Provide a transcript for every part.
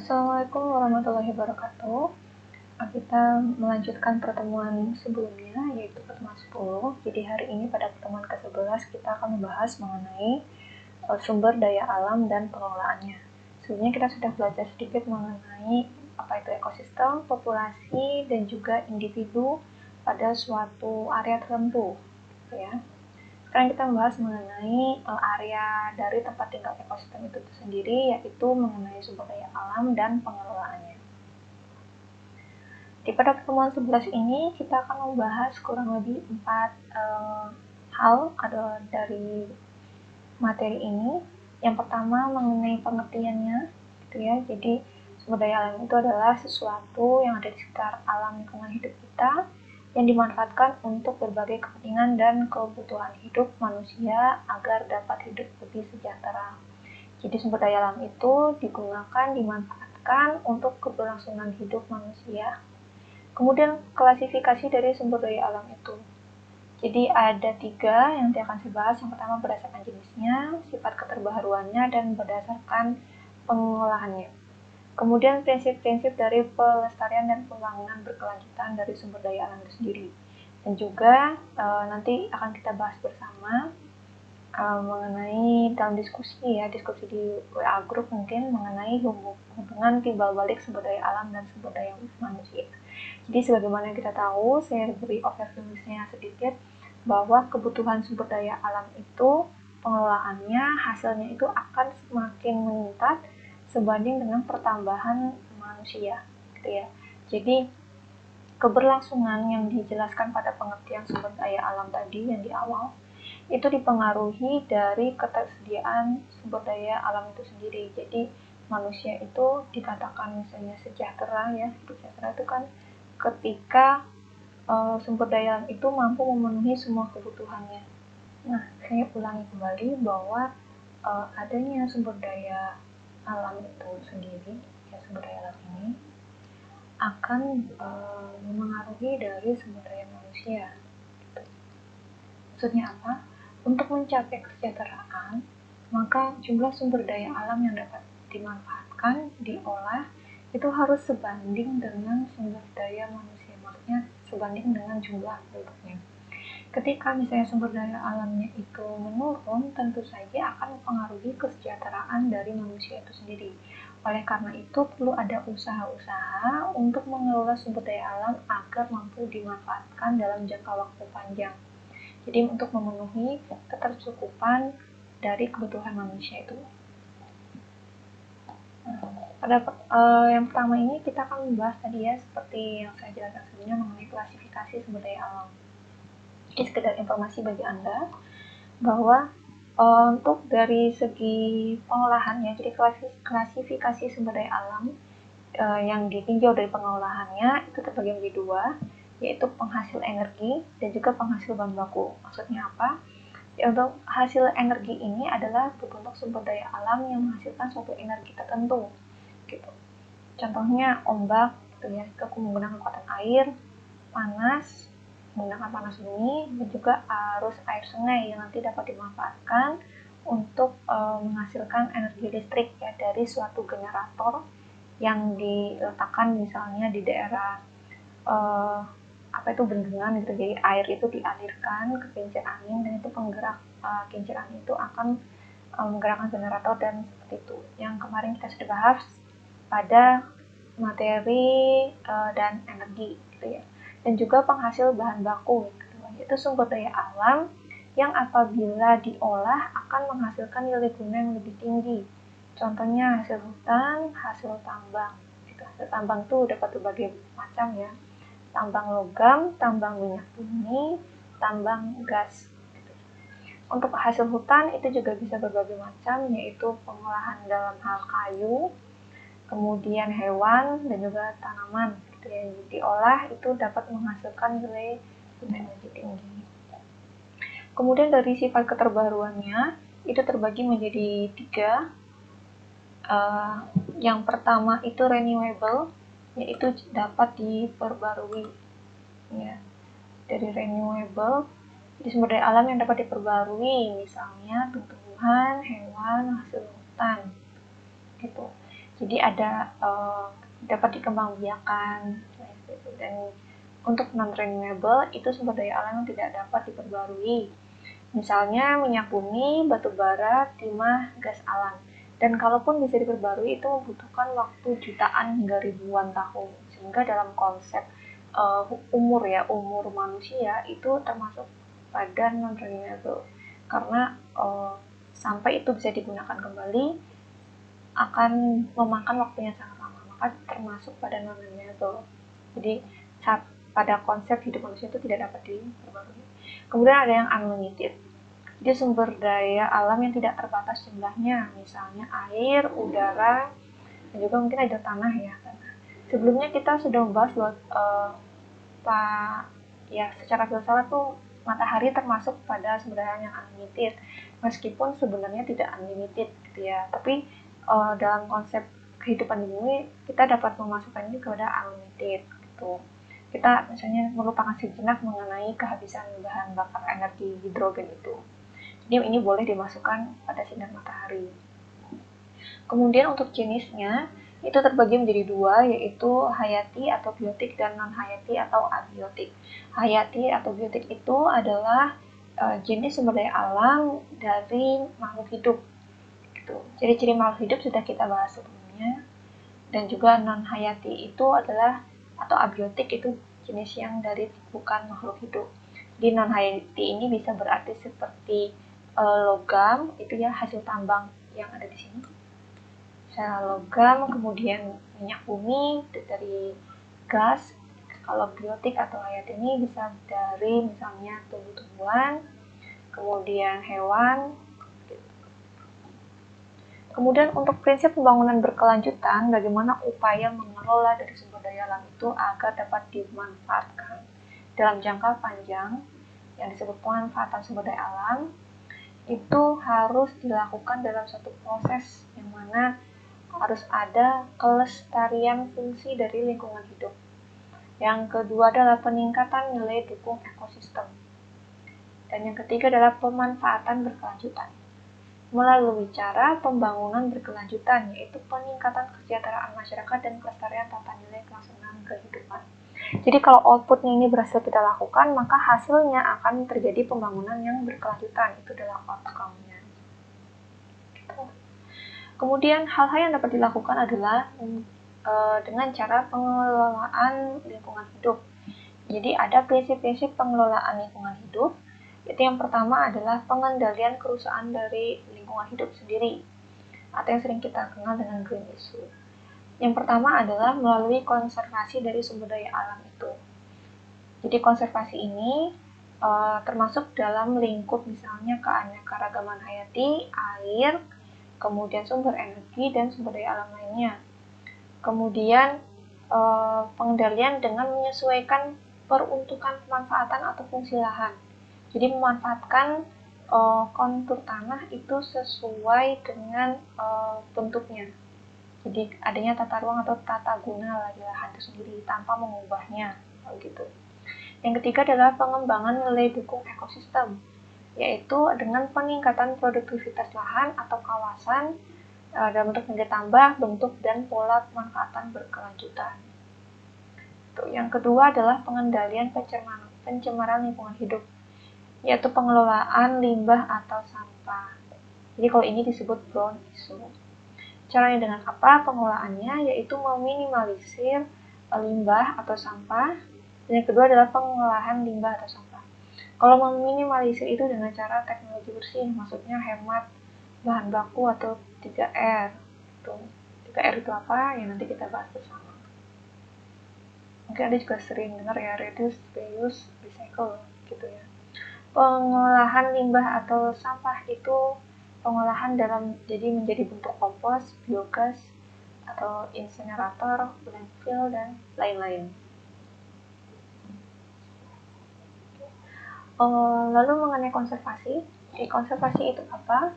Assalamualaikum warahmatullahi wabarakatuh. Kita melanjutkan pertemuan sebelumnya, yaitu pertemuan 10. Jadi hari ini pada pertemuan ke-11 kita akan membahas mengenai sumber daya alam dan pengelolaannya. Sebelumnya kita sudah belajar sedikit mengenai apa itu ekosistem, populasi, dan juga individu pada suatu area tertentu, ya. Sekarang kita membahas mengenai area dari tempat tinggal ekosistem itu sendiri, yaitu mengenai sumber daya alam dan pengelolaannya. Pada pertemuan 11 ini kita akan membahas kurang lebih 4 hal dari materi ini. Yang pertama mengenai pengertiannya, gitu ya. Jadi sumber daya alam itu adalah sesuatu yang ada di sekitar alam lingkungan hidup kita yang dimanfaatkan untuk berbagai kepentingan dan kebutuhan hidup manusia agar dapat hidup lebih sejahtera. Jadi sumber daya alam itu digunakan, dimanfaatkan untuk keberlangsungan hidup manusia. Kemudian klasifikasi dari sumber daya alam itu. Jadi ada 3 yang nanti akan saya bahas. Yang pertama berdasarkan jenisnya, sifat keterbaharuannya, dan berdasarkan pengolahannya. Kemudian prinsip-prinsip dari pelestarian dan pembangunan berkelanjutan dari sumber daya alam itu sendiri. Dan juga nanti akan kita bahas bersama mengenai dalam diskusi di WA group mungkin mengenai hubungan timbal balik sumber daya alam dan sumber daya manusia. Jadi sebagaimana kita tahu, saya beri overview-nya sedikit, bahwa kebutuhan sumber daya alam itu pengelolaannya, hasilnya itu akan semakin meningkat sebanding dengan pertambahan manusia, gitu ya. Jadi keberlangsungan yang dijelaskan pada pengertian sumber daya alam tadi yang di awal itu dipengaruhi dari ketersediaan sumber daya alam itu sendiri. Jadi manusia itu dikatakan misalnya sejahtera, ya. Sejahtera itu kan ketika sumber daya alam itu mampu memenuhi semua kebutuhannya. Nah, saya ulangi kembali bahwa adanya sumber daya alam itu sendiri, ya, sumber daya alam ini akan memengaruhi dari sumber daya manusia. Maksudnya apa? Untuk mencapai kesejahteraan, maka jumlah sumber daya alam yang dapat dimanfaatkan, diolah, itu harus sebanding dengan sumber daya manusia. Maksudnya sebanding dengan jumlah penduduknya. Ketika misalnya sumber daya alamnya itu menurun, tentu saja akan mempengaruhi kesejahteraan dari manusia itu sendiri. Oleh karena itu, perlu ada usaha-usaha untuk mengelola sumber daya alam agar mampu dimanfaatkan dalam jangka waktu panjang. Jadi untuk memenuhi ketercukupan dari kebutuhan manusia itu. Pada yang pertama ini kita akan membahas tadi, ya, seperti yang saya jelaskan sebelumnya mengenai klasifikasi sumber daya alam. Ini sekedar informasi bagi Anda bahwa untuk dari segi pengolahannya, jadi klasifikasi sumber daya alam yang ditinjau dari pengolahannya itu terbagi menjadi 2, yaitu penghasil energi dan juga penghasil bahan baku. Maksudnya apa? Ya, untuk hasil energi ini adalah berbentuk sumber daya alam yang menghasilkan suatu energi tertentu, gitu. Contohnya ombak, gitu ya, itu menggunakan kekuatan air, panas, menggunakan panas bumi, dan juga arus air sungai yang nanti dapat dimanfaatkan untuk menghasilkan energi listrik, ya, dari suatu generator yang diletakkan misalnya di daerah bendungan, gitu. Jadi air itu dialirkan ke kincir angin, dan itu penggerak kincir angin itu akan menggerakkan generator, dan seperti itu yang kemarin kita sudah bahas pada materi dan energi, gitu ya. Dan juga penghasil bahan baku, gitu, yaitu sumber daya alam yang apabila diolah akan menghasilkan nilai guna yang lebih tinggi. Contohnya hasil hutan, hasil tambang, gitu. Hasil tambang itu dapat berbagai macam, ya. Tambang logam, tambang minyak bumi, tambang gas. Untuk hasil hutan itu juga bisa berbagai macam, yaitu pengolahan dalam hal kayu, kemudian hewan, dan juga tanaman, gitu ya. Diolah itu dapat menghasilkan nilai guna yang lebih tinggi. Kemudian dari sifat keterbaruannya itu terbagi menjadi 3. Yang pertama itu renewable, yaitu dapat diperbarui, ya. Dari renewable, jadi sumber daya alam yang dapat diperbarui, misalnya tumbuhan, hewan, hasil hutan, gitu. Jadi ada dapat dikembangbiakan dan untuk non-renewable itu sumber daya alam yang tidak dapat diperbarui. Misalnya minyak bumi, batu bara, timah, gas alam. Dan kalaupun bisa diperbarui itu membutuhkan waktu jutaan hingga ribuan tahun. Sehingga dalam konsep umur manusia itu termasuk pada non-renewable. Karena sampai itu bisa digunakan kembali akan memakan waktu yang sangat lama, maka termasuk pada non-renewable. Jadi pada konsep hidup manusia itu tidak dapat diperbarui. Kemudian ada yang unlimited. Jadi sumber daya alam yang tidak terbatas jumlahnya, misalnya air, udara, dan juga mungkin ada tanah ya. Sebelumnya kita sudah membahas bahwa ya secara filsafat tuh matahari termasuk pada sumber daya yang unlimited, meskipun sebenarnya tidak unlimited gitu ya. Tapi dalam konsep kehidupan di bumi kita dapat memasukkan ini kepada unlimited gitu. Kita misalnya melupakan sejenak mengenai kehabisan bahan bakar energi hidrogen itu. Jadi ini boleh dimasukkan pada sinar matahari. Kemudian untuk jenisnya itu terbagi menjadi dua, yaitu hayati atau biotik dan non-hayati atau abiotik. Hayati atau biotik itu adalah jenis sumber daya alam dari makhluk hidup. Gitu. Ciri-ciri makhluk hidup sudah kita bahas sebelumnya. Dan juga non-hayati itu adalah atau abiotik itu jenis yang dari bukan makhluk hidup. Di non-hayati ini bisa berarti seperti logam, itu ya hasil tambang yang ada di sini. Logam, kemudian minyak bumi dari gas. Kalau biotik atau hayat ini bisa dari misalnya tumbuh-tumbuhan, kemudian hewan. Kemudian untuk prinsip pembangunan berkelanjutan, bagaimana upaya mengelola dari sumber daya alam itu agar dapat dimanfaatkan dalam jangka panjang yang disebut pemanfaatan sumber daya alam itu harus dilakukan dalam satu proses yang mana harus ada kelestarian fungsi dari lingkungan hidup. Yang kedua adalah peningkatan nilai dukung ekosistem. Dan yang ketiga adalah pemanfaatan berkelanjutan. Melalui cara pembangunan berkelanjutan, yaitu peningkatan kesejahteraan masyarakat dan kelestarian tata nilai kelangsungan kehidupan. Jadi kalau outputnya ini berhasil kita lakukan, maka hasilnya akan terjadi pembangunan yang berkelanjutan. Itu adalah outcome-nya. Kemudian hal-hal yang dapat dilakukan adalah dengan cara pengelolaan lingkungan hidup. Jadi ada prinsip-prinsip pengelolaan lingkungan hidup. Itu yang pertama adalah pengendalian kerusakan dari lingkungan hidup sendiri, atau yang sering kita kenal dengan green issue. Yang pertama adalah melalui konservasi dari sumber daya alam itu. Jadi konservasi ini termasuk dalam lingkup misalnya keanekaragaman hayati, air, kemudian sumber energi dan sumber daya alam lainnya. Kemudian pengendalian dengan menyesuaikan peruntukan pemanfaatan atau fungsi lahan. Jadi memanfaatkan kontur tanah itu sesuai dengan bentuknya. Jadi adanya tata ruang atau tata guna di lahan itu sendiri tanpa mengubahnya, gitu. Yang ketiga adalah pengembangan nilai dukung ekosistem, yaitu dengan peningkatan produktivitas lahan atau kawasan dalam bentuk nilai tambah, bentuk, dan pola pemanfaatan berkelanjutan. Yang kedua adalah pengendalian pencemaran lingkungan hidup, yaitu pengelolaan limbah atau sampah. Jadi kalau ini disebut brown issue. Caranya dengan apa pengelolaannya? Yaitu meminimalisir limbah atau sampah. Dan yang kedua adalah pengolahan limbah atau sampah. Kalau meminimalisir itu dengan cara teknologi bersih, maksudnya hemat bahan baku atau 3R. 3R itu apa? Ya nanti kita bahas bersama. Mungkin Anda juga sering dengar ya, reduce, reuse, recycle gitu ya. Pengolahan limbah atau sampah itu pengolahan jadi menjadi bentuk kompos, biogas, atau insinerator, landfill, dan lain-lain. Lalu mengenai konservasi, konservasi itu apa?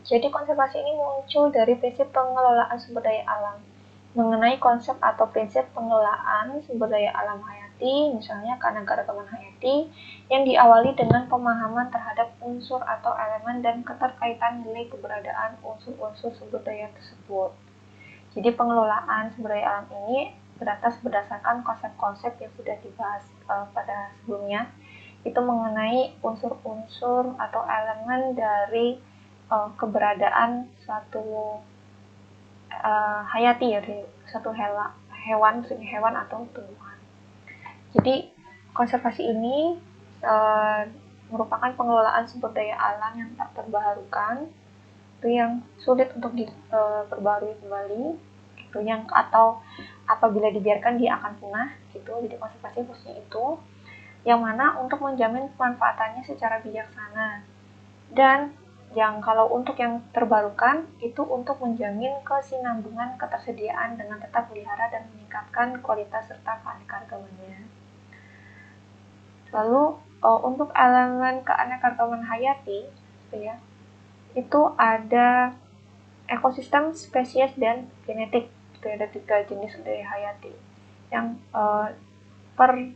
Jadi konservasi ini muncul dari prinsip pengelolaan sumber daya alam. Mengenai konsep atau prinsip pengelolaan sumber daya alam hayati, misalnya keanekaragaman hayati, yang diawali dengan pemahaman terhadap unsur atau elemen dan keterkaitan nilai keberadaan unsur-unsur sumber daya tersebut. Jadi pengelolaan sumber daya alam ini berdasarkan konsep-konsep yang sudah dibahas pada sebelumnya, itu mengenai unsur-unsur atau elemen dari keberadaan suatu hayati, ya, dari suatu hewan atau tumbuhan. Jadi konservasi ini merupakan pengelolaan sumber daya alam yang tak terbarukan, itu yang sulit untuk diperbarui kembali, gitu, yang atau apabila dibiarkan dia akan punah, gitu. Jadi konservasi khususnya itu, yang mana untuk menjamin pemanfaatannya secara bijaksana. Dan kalau untuk yang terbarukan itu untuk menjamin kesinambungan ketersediaan dengan tetap pelihara dan meningkatkan kualitas serta keanekaragamannya. Lalu untuk elemen keanekaragaman hayati, gitu ya, itu ada ekosistem, spesies, dan genetik. Itu ada 3 jenis dari hayati yang per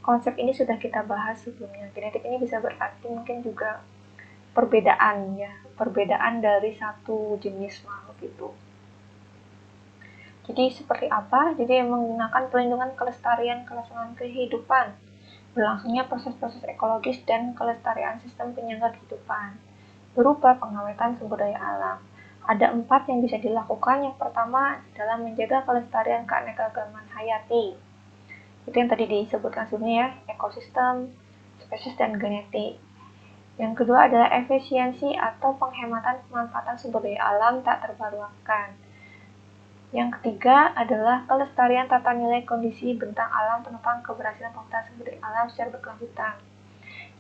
konsep ini sudah kita bahas sebelumnya. Genetik ini bisa berarti mungkin juga perbedaan, ya, perbedaan dari satu jenis makhluk itu. Jadi seperti apa? Jadi menggunakan perlindungan kelestarian kelangsungan kehidupan, berlangsungnya proses-proses ekologis dan kelestarian sistem penyangga kehidupan, berupa pengawetan sumber daya alam. Ada 4 yang bisa dilakukan. Yang pertama adalah menjaga kelestarian keanekaragaman hayati. Itu yang tadi disebutkan sebelumnya, ya, ekosistem, spesies, dan genetik. Yang kedua adalah efisiensi atau penghematan pemanfaatan sumber daya alam tak terbarukan. Yang ketiga adalah kelestarian tata nilai kondisi bentang alam penopang keberhasilan pemanfaatan sumber daya alam secara berkelanjutan.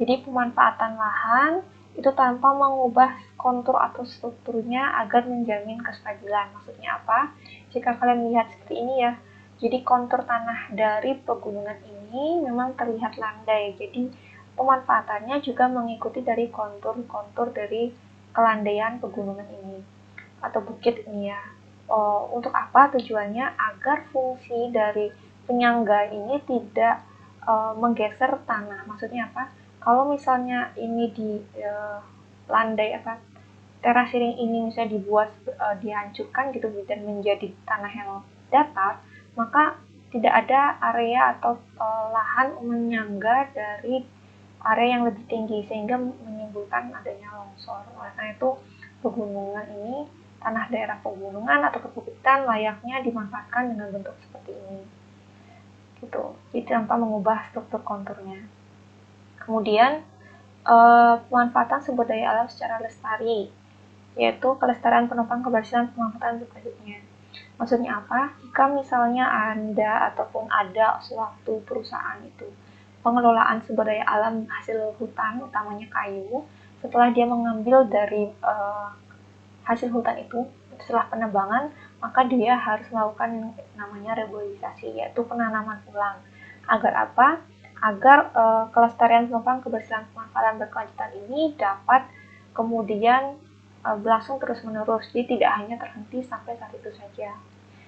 Jadi pemanfaatan lahan itu tanpa mengubah kontur atau strukturnya agar menjamin kestabilan. Maksudnya apa? Jika kalian lihat seperti ini, ya, jadi kontur tanah dari pegunungan ini memang terlihat landai. Jadi pemanfaatannya juga mengikuti dari kontur-kontur dari kelandaian pegunungan ini atau bukit ini, ya. Untuk apa tujuannya? Agar fungsi dari penyangga ini tidak menggeser tanah. Maksudnya apa? Kalau misalnya ini di landai terasering ini misalnya dibuat dihancurkan gitu dan menjadi tanah yang datar, maka tidak ada area atau lahan menyangga dari area yang lebih tinggi sehingga menimbulkan adanya longsor. Oleh karena itu pegunungan ini, tanah daerah pegunungan atau perbukitan layaknya dimanfaatkan dengan bentuk seperti ini, gitu. Jadi tanpa mengubah struktur konturnya. Kemudian pemanfaatan sumber daya alam secara lestari, yaitu kelestarian penopang keberhasilan pemanfaatan berkelanjutannya. Maksudnya apa? Jika misalnya Anda ataupun ada suatu perusahaan itu pengelolaan sumber daya alam hasil hutan, utamanya kayu, setelah dia mengambil dari hasil hutan itu setelah penebangan, maka dia harus melakukan yang namanya reboisasi, yaitu penanaman ulang. Agar apa? Agar kelestarian penopang keberhasilan pemanfaatan berkelanjutan ini dapat kemudian berlangsung terus-menerus, jadi tidak hanya terhenti sampai saat itu saja.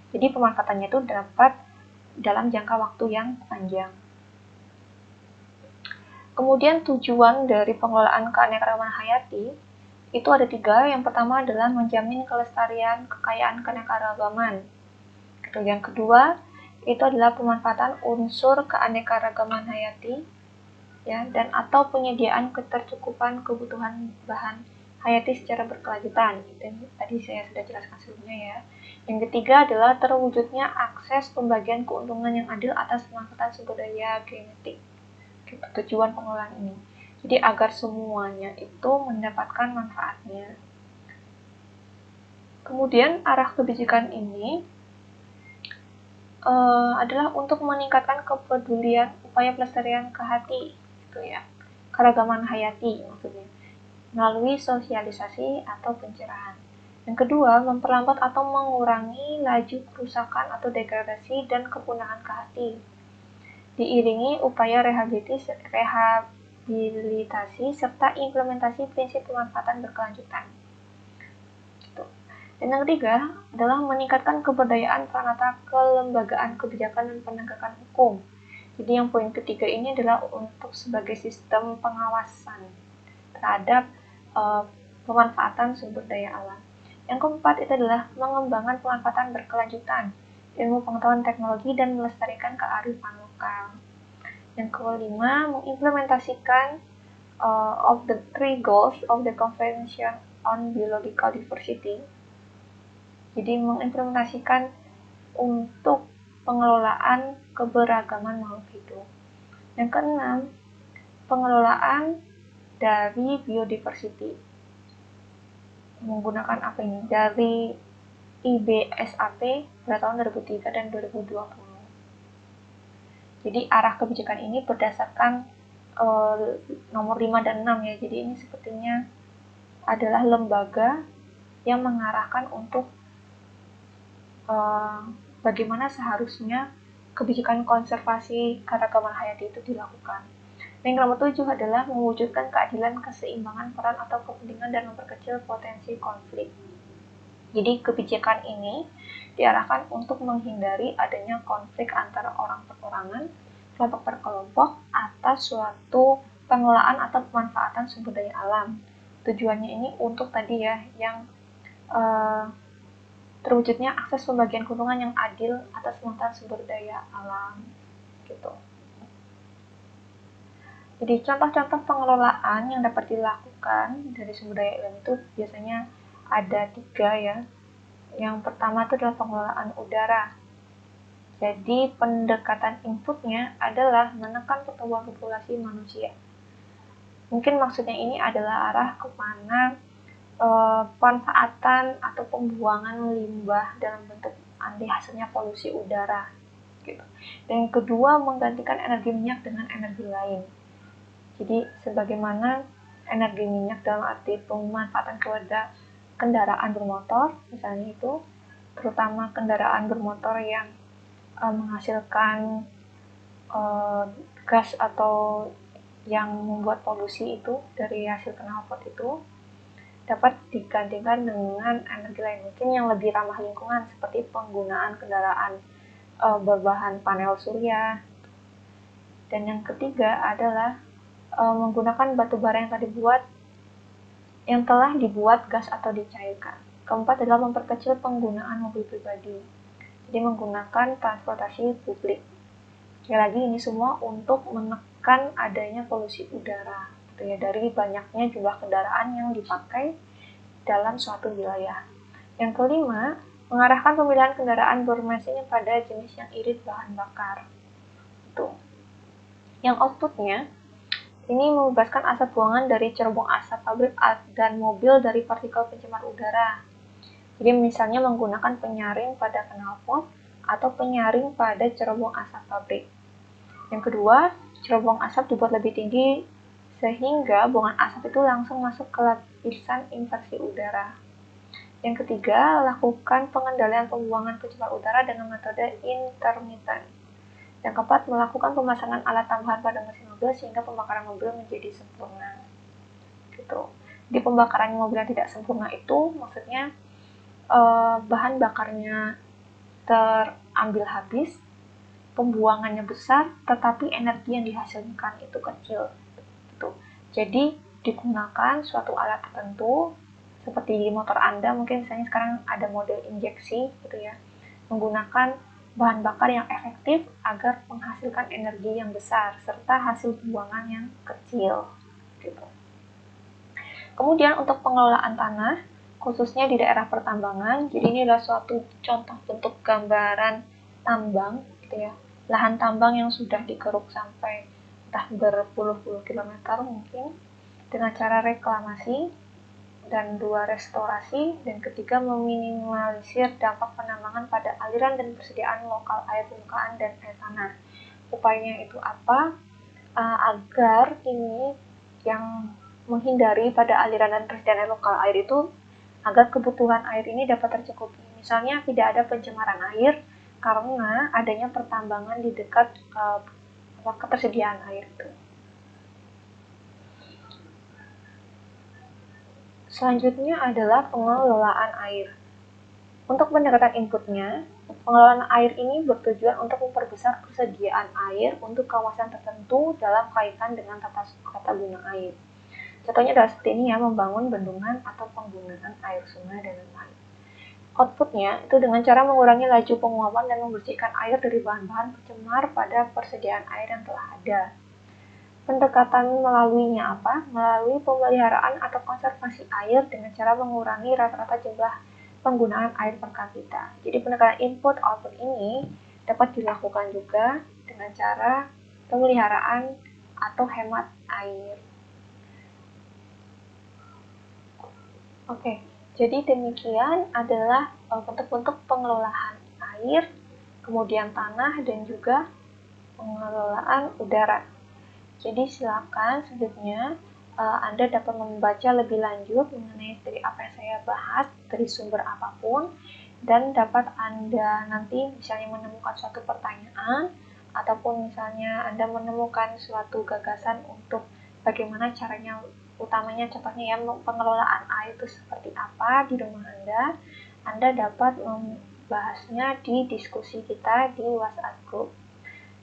Jadi pemanfaatannya itu dapat dalam jangka waktu yang panjang. Kemudian tujuan dari pengelolaan keanekaragaman hayati itu ada 3. Yang pertama adalah menjamin kelestarian kekayaan keanekaragaman. Yang kedua itu adalah pemanfaatan unsur keanekaragaman hayati, ya, dan atau penyediaan ketercukupan kebutuhan bahan hayati secara berkelanjutan. Itu yang tadi saya sudah jelaskan sebelumnya, ya. Yang ketiga adalah terwujudnya akses pembagian keuntungan yang adil atas pemanfaatan sumber daya genetik. Tujuan pengelolaan ini. Jadi agar semuanya itu mendapatkan manfaatnya. Kemudian arah kebijakan ini adalah untuk meningkatkan kepedulian upaya pelestarian kehati, gitu, ya, keragaman hayati maksudnya, melalui sosialisasi atau pencerahan. Yang kedua, memperlambat atau mengurangi laju kerusakan atau degradasi dan kepunahan kehati, diiringi upaya rehabilitasi serta implementasi prinsip pemanfaatan berkelanjutan. Gitu. Dan yang ketiga adalah meningkatkan keberdayaan peranata kelembagaan kebijakan dan penegakan hukum. Jadi yang poin ketiga ini adalah untuk sebagai sistem pengawasan terhadap pemanfaatan sumber daya alam. Yang keempat itu adalah mengembangkan pemanfaatan berkelanjutan, ilmu pengetahuan teknologi, dan melestarikan kearifan lokal. Yang kelima, mengimplementasikan of the three goals of the Convention on Biological Diversity. Jadi mengimplementasikan untuk pengelolaan keberagaman makhluk hidup. Yang keenam, pengelolaan dari biodiversity menggunakan apa ini? Dari IBSAP pada tahun 2003 dan 2020. Jadi arah kebijakan ini berdasarkan nomor 5 dan 6 ya. Jadi ini sepertinya adalah lembaga yang mengarahkan untuk bagaimana seharusnya kebijakan konservasi keragaman hayati itu dilakukan. Yang nomor 7 adalah mewujudkan keadilan, keseimbangan peran atau kepentingan dan memperkecil potensi konflik. Jadi kebijakan ini diarahkan untuk menghindari adanya konflik antara orang perorangan, kelompok per kelompok atas suatu pengelolaan atau pemanfaatan sumber daya alam. Tujuannya ini untuk tadi ya, yang terwujudnya akses pembagian keuntungan yang adil atas pemanfaatan sumber daya alam gitu. Jadi contoh-contoh pengelolaan yang dapat dilakukan dari sumber daya alam itu biasanya ada 3 ya. Yang pertama itu adalah pengelolaan udara. Jadi pendekatan inputnya adalah menekan pertumbuhan populasi manusia. Mungkin maksudnya ini adalah arah kemana pemanfaatan atau pembuangan limbah dalam bentuk anti hasilnya polusi udara gitu. Dan yang kedua, menggantikan energi minyak dengan energi lain. Jadi sebagaimana energi minyak dalam arti pemanfaatan kepada kendaraan bermotor misalnya itu, terutama kendaraan bermotor yang menghasilkan gas atau yang membuat polusi itu dari hasil knalpot itu dapat digantikan dengan energi lain mungkin yang lebih ramah lingkungan seperti penggunaan kendaraan berbahan panel surya. Dan yang ketiga adalah menggunakan batu bara yang telah dibuat gas atau dicairkan. Keempat adalah memperkecil penggunaan mobil pribadi. Jadi menggunakan transportasi publik. Sekali lagi ini semua untuk menekan adanya polusi udara. Ya, dari banyaknya jumlah kendaraan yang dipakai dalam suatu wilayah. Yang kelima, mengarahkan pemilihan kendaraan bermesin pada jenis yang irit bahan bakar. Itu. Yang outputnya, ini membebaskan asap buangan dari cerobong asap pabrik dan mobil dari partikel pencemar udara. Jadi misalnya menggunakan penyaring pada knalpot atau penyaring pada cerobong asap pabrik. Yang kedua, cerobong asap dibuat lebih tinggi sehingga buangan asap itu langsung masuk ke lapisan inversi udara. Yang ketiga, lakukan pengendalian pembuangan pencemar udara dengan metode intermittent. Yang keempat, melakukan pemasangan alat tambahan pada mesin mobil sehingga pembakaran mobil menjadi sempurna. Gitu. Di pembakaran mobil yang tidak sempurna itu maksudnya bahan bakarnya terambil habis, pembuangannya besar, tetapi energi yang dihasilkan itu kecil. Jadi digunakan suatu alat tertentu seperti di motor Anda, mungkin misalnya sekarang ada model injeksi gitu ya, menggunakan bahan bakar yang efektif agar menghasilkan energi yang besar serta hasil pembuangan yang kecil gitu. Kemudian untuk pengelolaan tanah khususnya di daerah pertambangan, jadi ini adalah suatu contoh bentuk gambaran tambang gitu ya, lahan tambang yang sudah dikeruk sampai entah berpuluh-puluh kilometer mungkin, dengan cara reklamasi, dan 2 restorasi, dan ketiga meminimalisir dampak penambangan pada aliran dan persediaan lokal air permukaan dan air tanah. Upayanya itu apa? Agar ini yang menghindari pada aliran dan persediaan air lokal air itu, agar kebutuhan air ini dapat tercukupi. Misalnya tidak ada pencemaran air karena adanya pertambangan di dekat ketersediaan air itu. Selanjutnya adalah pengelolaan air. Untuk pendekatan inputnya, pengelolaan air ini bertujuan untuk memperbesar persediaan air untuk kawasan tertentu dalam kaitan dengan tata guna air. Contohnya adalah seperti ini ya, membangun bendungan atau penggunaan air sungai dan lain-lain. outputnya itu dengan cara mengurangi laju penguapan dan membersihkan air dari bahan-bahan pencemar pada persediaan air yang telah ada. Pendekatan melaluinya apa? Melalui pemeliharaan atau konservasi air dengan cara mengurangi rata-rata jumlah penggunaan air per kapita. Jadi pendekatan input output ini dapat dilakukan juga dengan cara pemeliharaan atau hemat air. Oke, jadi demikian adalah bentuk-bentuk pengelolaan air, kemudian tanah, dan juga pengelolaan udara. Jadi silakan selanjutnya Anda dapat membaca lebih lanjut mengenai dari apa yang saya bahas dari sumber apapun, dan dapat Anda nanti misalnya menemukan suatu pertanyaan ataupun misalnya Anda menemukan suatu gagasan untuk bagaimana caranya, utamanya contohnya ya pengelolaan air itu seperti apa di rumah Anda dapat membahasnya di diskusi kita di WhatsApp group.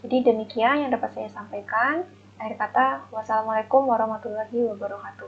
Jadi demikian yang dapat saya sampaikan. Akhir kata, wassalamualaikum warahmatullahi wabarakatuh.